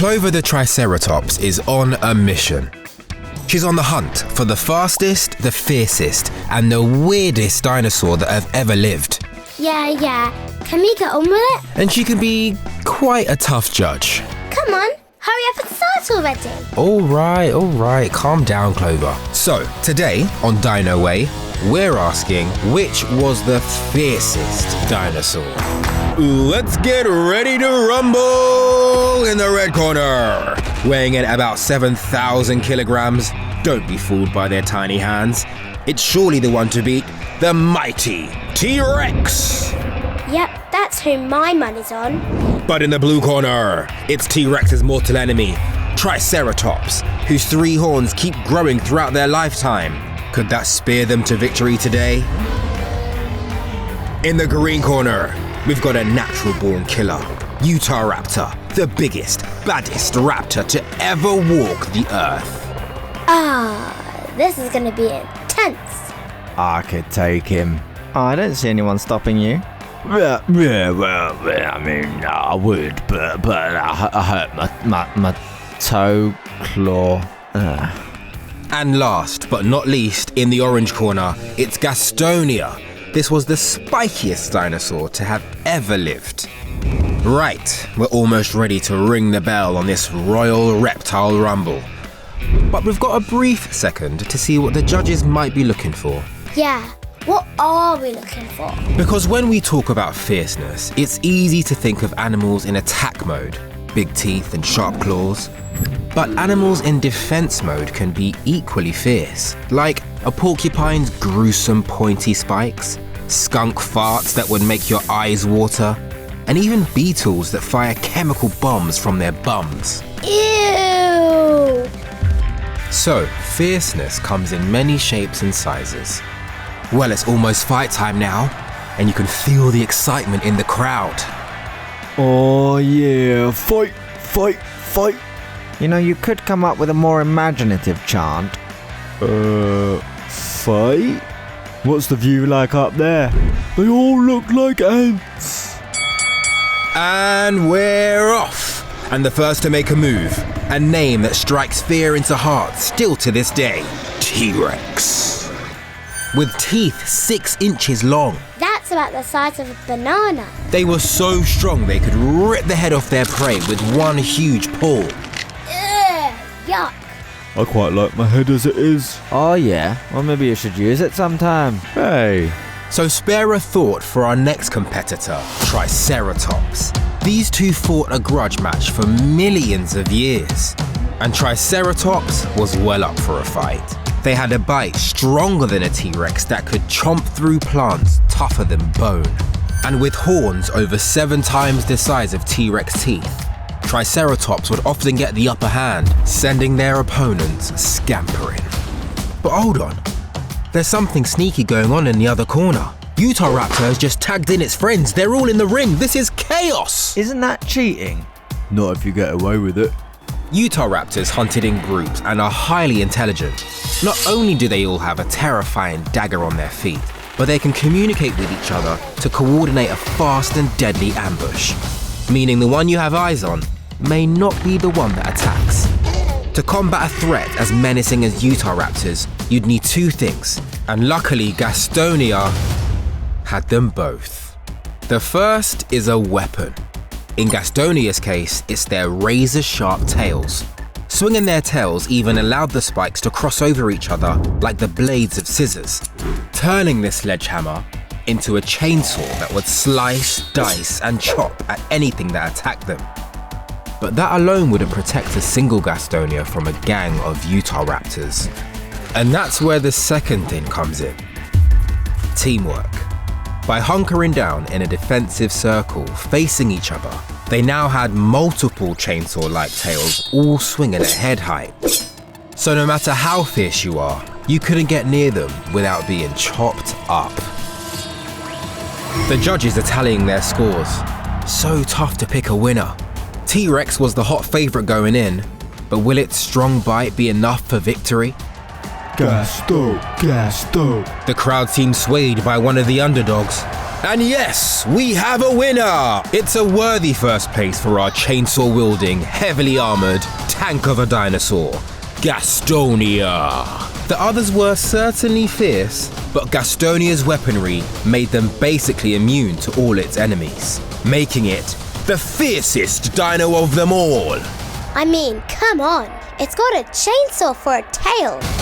Clover the Triceratops is on a mission. She's on the hunt for the fastest, the fiercest, and the weirdest dinosaur that have ever lived. Yeah. Can we get on with it? And she can be quite a tough judge. Come on, hurry up and start already. All right, calm down, Clover. So, today on Dino Way, we're asking which was the fiercest dinosaur. Let's get ready to rumble in the red corner. Weighing in at about 7,000 kilograms, don't be fooled by their tiny hands. It's surely the one to beat, the mighty T-Rex. Yep, that's who my money's on. But in the blue corner, it's T-Rex's mortal enemy, Triceratops, whose 3 horns keep growing throughout their lifetime. Could that spear them to victory today? In the green corner, we've got a natural-born killer, Utahraptor, the biggest, baddest raptor to ever walk the earth. This is gonna be intense. I could take him. I don't see anyone stopping you. Well, I mean, I would, but I hurt my toe, claw. And last but not least, in the orange corner, it's Gastonia. This was the spikiest dinosaur to have ever lived. Right, we're almost ready to ring the bell on this royal reptile rumble. But we've got a brief second to see what the judges might be looking for. Yeah, what are we looking for? Because when we talk about fierceness, it's easy to think of animals in attack mode, big teeth and sharp claws. But animals in defense mode can be equally fierce, like a porcupine's gruesome pointy spikes, skunk farts that would make your eyes water, and even beetles that fire chemical bombs from their bums. Ew! So, fierceness comes in many shapes and sizes. Well, it's almost fight time now, and you can feel the excitement in the crowd. Oh yeah, fight. You know, you could come up with a more imaginative chant. Fight? What's the view like up there? They all look like ants. And we're off! And the first to make a move, a name that strikes fear into hearts still to this day, T-Rex. With teeth 6 inches long. That's about the size of a banana. They were so strong they could rip the head off their prey with one huge paw. Ugh, yuck. I quite like my head as it is. Oh yeah? Well, maybe you should use it sometime. Hey. So spare a thought for our next competitor, Triceratops. These two fought a grudge match for millions of years. And Triceratops was well up for a fight. They had a bite stronger than a T-Rex that could chomp through plants tougher than bone. And with horns over 7 times the size of T-Rex teeth, Triceratops would often get the upper hand, sending their opponents scampering. But hold on, there's something sneaky going on in the other corner. Utahraptor has just tagged in its friends. They're all in the ring. This is chaos! Isn't that cheating? Not if you get away with it. Utahraptors hunted in groups and are highly intelligent. Not only do they all have a terrifying dagger on their feet, but they can communicate with each other to coordinate a fast and deadly ambush. Meaning the one you have eyes on may not be the one that attacks. To combat a threat as menacing as Utahraptors, you'd need 2 things, and luckily Gastonia had them both. The first is a weapon. In Gastonia's case, it's their razor-sharp tails. Swinging their tails even allowed the spikes to cross over each other like the blades of scissors, turning this sledgehammer into a chainsaw that would slice, dice, and chop at anything that attacked them. But that alone wouldn't protect a single Gastonia from a gang of Utahraptors. And that's where the second thing comes in. Teamwork. By hunkering down in a defensive circle, facing each other, they now had multiple chainsaw-like tails all swinging at head height. So no matter how fierce you are, you couldn't get near them without being chopped up. The judges are tallying their scores. So tough to pick a winner. T-Rex was the hot favourite going in, but will its strong bite be enough for victory? Gasto. The crowd seemed swayed by one of the underdogs. And yes, we have a winner! It's a worthy first place for our chainsaw-wielding, heavily armoured tank of a dinosaur, Gastonia. The others were certainly fierce, but Gastonia's weaponry made them basically immune to all its enemies, making it the fiercest dino of them all. I mean, come on. It's got a chainsaw for a tail.